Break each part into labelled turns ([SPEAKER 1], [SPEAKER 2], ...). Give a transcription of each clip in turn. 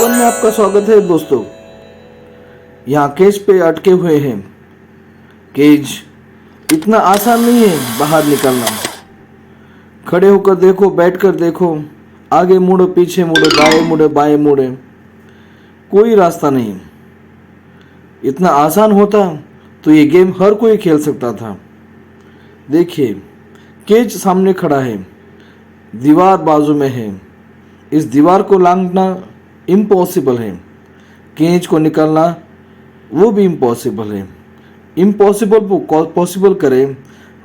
[SPEAKER 1] One में आपका स्वागत है दोस्तों। यहाँ केज पे अटके हुए हैं। केज इतना आसान नहीं है बाहर निकलना। खड़े होकर देखो, बैठकर देखो, आगे मुड़ो, पीछे मुड़ो, दाएं मुड़े, बाएं मुड़े, कोई रास्ता नहीं। इतना आसान होता तो ये गेम हर कोई खेल सकता था। देखिए, केज सामने खड़ा है, दीवार बाजू में है। इस दीवार को लांघना इम्पॉसिबल है, केज को निकालना वो भी इम्पॉसिबल है। इम्पॉसिबल को पॉसिबल करे,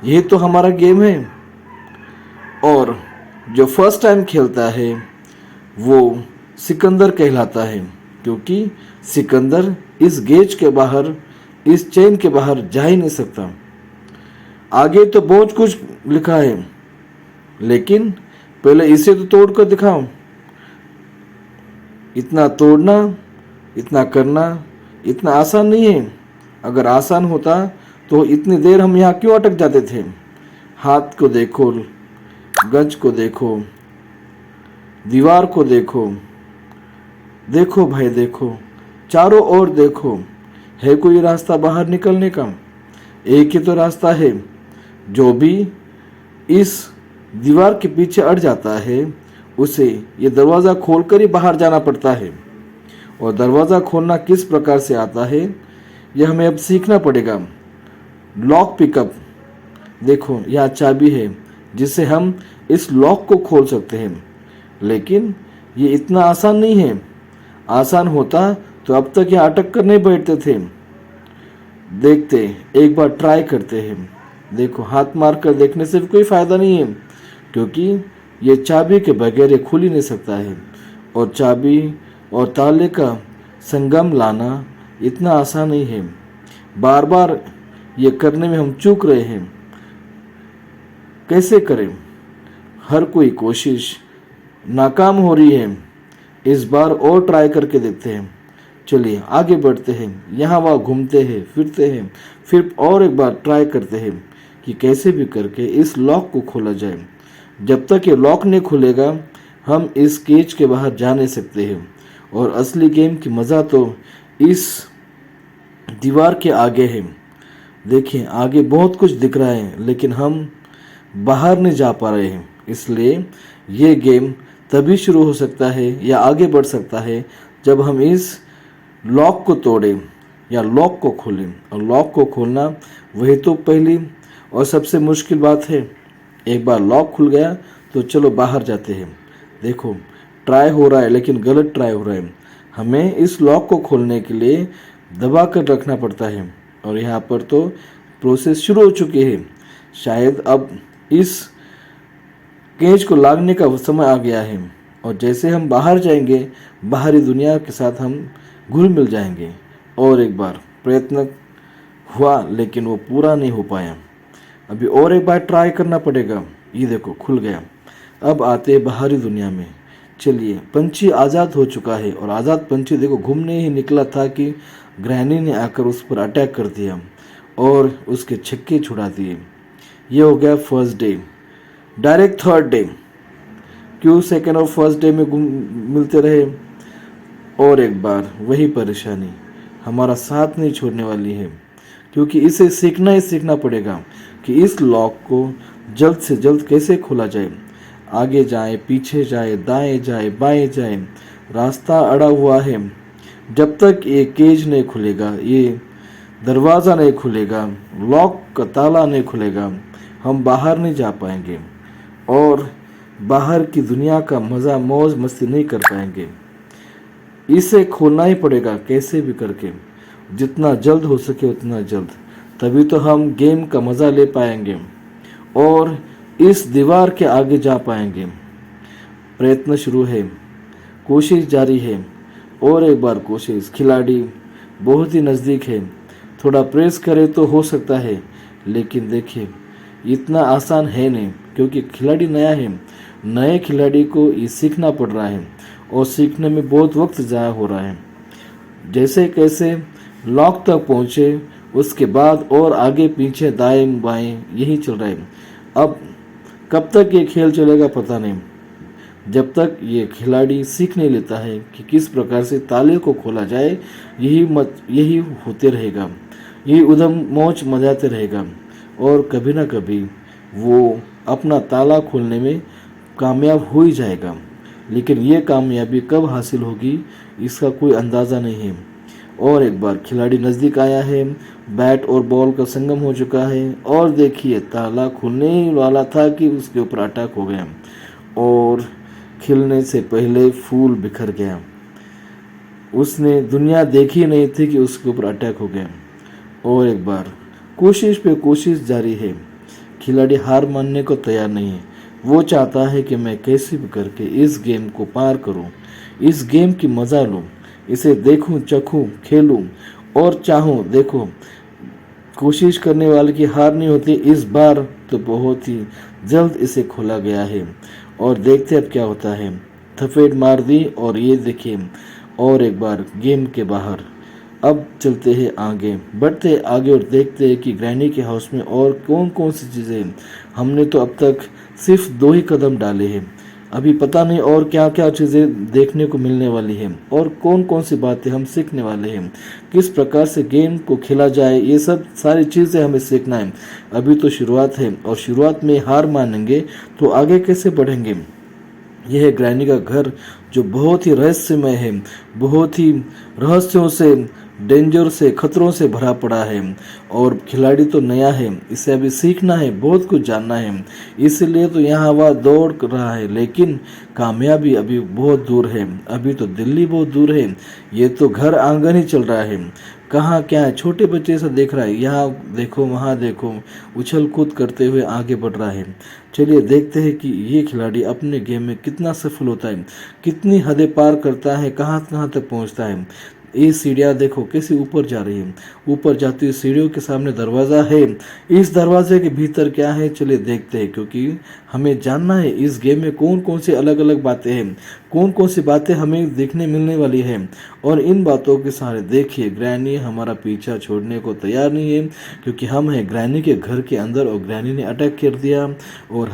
[SPEAKER 1] यही तो हमारा गेम है। और जो फर्स्ट टाइम खेलता है वो सिकंदर कहलाता है, क्योंकि सिकंदर इस गेज के बाहर, इस चेन के बाहर जा ही नहीं सकता। आगे तो बहुत कुछ लिखा है, लेकिन पहले इसे तो तोड़ कर दिखाओ। इतना तोड़ना, इतना करना इतना आसान नहीं है। अगर आसान होता तो इतनी देर हम यहाँ क्यों अटक जाते थे। हाथ को देखो, गज को देखो, दीवार को देखो, देखो भाई देखो, चारों ओर देखो। है कोई रास्ता बाहर निकलने का? एक ही तो रास्ता है। जो भी इस दीवार के पीछे अड़ जाता है उसे ये दरवाज़ा खोलकर ही बाहर जाना पड़ता है। और दरवाज़ा खोलना किस प्रकार से आता है यह हमें अब सीखना पड़ेगा। लॉक पिकअप, देखो यहाँ चाबी है जिससे हम इस लॉक को खोल सकते हैं। लेकिन ये इतना आसान नहीं है। आसान होता तो अब तक यहाँ अटक कर नहीं बैठते थे। देखते, एक बार ट्राई करते हैं। देखो, हाथ मार कर देखने से कोई फ़ायदा नहीं है, क्योंकि ये चाबी के बगैर ये खुल ही नहीं सकता है। और चाबी और ताले का संगम लाना इतना आसान नहीं है। बार बार ये करने में हम चूक रहे हैं। कैसे करें? हर कोई कोशिश नाकाम हो रही है। इस बार और ट्राई करके देखते हैं। चलिए आगे बढ़ते हैं। यहाँ वहाँ घूमते हैं, फिरते हैं, फिर और एक बार ट्राई करते हैं कि कैसे भी करके इस लॉक को खोला जाए। जब तक ये लॉक नहीं खुलेगा हम इस केज के बाहर जा नहीं सकते हैं। और असली गेम की मज़ा तो इस दीवार के आगे है। देखिए, आगे बहुत कुछ दिख रहा है, लेकिन हम बाहर नहीं जा पा रहे हैं। इसलिए ये गेम तभी शुरू हो सकता है या आगे बढ़ सकता है जब हम इस लॉक को तोड़ें या लॉक को खोलें। और लॉक को खोलना वही तो पहली और सबसे मुश्किल बात है। एक बार लॉक खुल गया तो चलो बाहर जाते हैं। देखो, ट्राई हो रहा है, लेकिन गलत ट्राई हो रहा है। हमें इस लॉक को खोलने के लिए दबा कर रखना पड़ता है। और यहाँ पर तो प्रोसेस शुरू हो चुकी है। शायद अब इस केज को लागने का समय आ गया है। और जैसे हम बाहर जाएंगे, बाहरी दुनिया के साथ हम घुल मिल जाएंगे। और एक बार प्रयत्न हुआ, लेकिन वो पूरा नहीं हो पाया। अभी और एक बार ट्राई करना पड़ेगा। ये देखो, खुल गया। अब आते हैं बाहरी दुनिया में। चलिए, पंछी आज़ाद हो चुका है। और आज़ाद पंछी देखो घूमने ही निकला था कि ग्रैनी ने आकर उस पर अटैक कर दिया और उसके छक्के छुड़ा दिए। ये हो गया first day. Direct third day. क्यों सेकेंड और फर्स्ट डे में मिलते रहे? और एक बार वही परेशानी हमारा साथ नहीं छोड़ने वाली है, क्योंकि इसे सीखना ही सीखना पड़ेगा कि इस लॉक को जल्द से जल्द कैसे खोला जाए। आगे जाए, पीछे जाए, दाएं जाए, बाएं जाए, रास्ता अड़ा हुआ है। जब तक ये केज नहीं खुलेगा, ये दरवाज़ा नहीं खुलेगा, लॉक का ताला नहीं खुलेगा, हम बाहर नहीं जा पाएंगे और बाहर की दुनिया का मज़ा, मौज मस्ती नहीं कर पाएंगे। इसे खोलना ही पड़ेगा कैसे भी करके, जितना जल्द हो सके उतना जल्द। तभी तो हम गेम का मज़ा ले पाएंगे और इस दीवार के आगे जा पाएंगे। प्रयत्न शुरू है, कोशिश जारी है। और एक बार कोशिश। खिलाड़ी बहुत ही नज़दीक है। थोड़ा प्रेस करे तो हो सकता है, लेकिन देखिए इतना आसान है नहीं, क्योंकि खिलाड़ी नया है। नए खिलाड़ी को ये सीखना पड़ रहा है और सीखने में बहुत वक्त ज़ाया हो रहा है। जैसे कैसे लॉक तक पहुँचे, उसके बाद और आगे पीछे दाएं बाएं यही चल रहा है। अब कब तक ये खेल चलेगा पता नहीं। जब तक ये खिलाड़ी सीख नहीं लेता है कि किस प्रकार से ताले को खोला जाए, यही होते रहेगा, यही उधम मौज मचाते रहेगा और कभी ना कभी वो अपना ताला खोलने में कामयाब हो ही जाएगा। लेकिन ये कामयाबी कब हासिल होगी इसका कोई अंदाज़ा नहीं है। और एक बार खिलाड़ी नज़दीक आया है, बैट और बॉल का संगम हो चुका है और देखिए ताला खुलने ही वाला था कि उसके ऊपर अटैक हो गया और खिलने से पहले फूल बिखर गया। उसने दुनिया देखी नहीं थी कि उसके ऊपर अटैक हो गया। और एक बार कोशिश पे कोशिश जारी है, खिलाड़ी हार मानने को तैयार नहीं है। वो चाहता है कि मैं कैसे भी करके इस गेम को पार करूं, इस गेम की मज़ा लूं, इसे देखूं, चखूं, खेलूं और चाहूं। देखो, कोशिश करने वाले की हार नहीं होती। इस बार तो बहुत ही जल्द इसे खोला गया है और देखते अब क्या होता है। थपेट मार दी और ये देखिए और एक बार गेम के बाहर। अब चलते हैं आगे, बढ़ते हैं आगे और देखते हैं कि ग्रैनी के हाउस में और कौन कौन सी चीज़ें हैं। हमने तो अब तक सिर्फ 2 ही कदम डाले हैं, अभी पता नहीं और क्या क्या चीज़ें देखने को मिलने वाली हैं और कौन कौन सी बातें हम सीखने वाले हैं, किस प्रकार से गेम को खेला जाए, ये सब सारी चीज़ें हमें सीखना है। अभी तो शुरुआत है और शुरुआत में हार मानेंगे तो आगे कैसे बढ़ेंगे। यह है ग्रैनी का घर जो बहुत ही रहस्यमय है, बहुत ही रहस्यों से, डेंजर से, खतरों से भरा पड़ा है और खिलाड़ी तो नया है, इसे अभी सीखना है, बहुत कुछ जानना है। इसलिए तो यहाँ वह दौड़ रहा है, लेकिन कामयाबी अभी बहुत दूर है। अभी तो दिल्ली बहुत दूर है, ये तो घर आंगन ही चल रहा है। कहाँ क्या है, छोटे बच्चे से देख रहा है, यहाँ देखो वहाँ देखो, उछल कूद करते हुए आगे बढ़ रहा है। चलिए देखते हैं कि ये खिलाड़ी अपने गेम में कितना सफल होता है, कितनी हदें पार करता है, कहाँ कहाँ तक पहुँचता है। ये सीढ़ियाँ देखो कैसे ऊपर जा रही है, ऊपर जाती हुई सीढ़ियों के सामने दरवाज़ा है। इस दरवाजे के भीतर क्या है, चलिए देखते हैं, क्योंकि हमें जानना है इस गेम में कौन कौन सी अलग अलग बातें हैं, कौन कौन सी बातें हमें देखने मिलने वाली है। और इन बातों के सहारे देखिए ग्रैनी हमारा पीछा छोड़ने को तैयार नहीं है, क्योंकि हम हैं ग्रैनी के घर के अंदर और ग्रैनी ने अटैक कर दिया और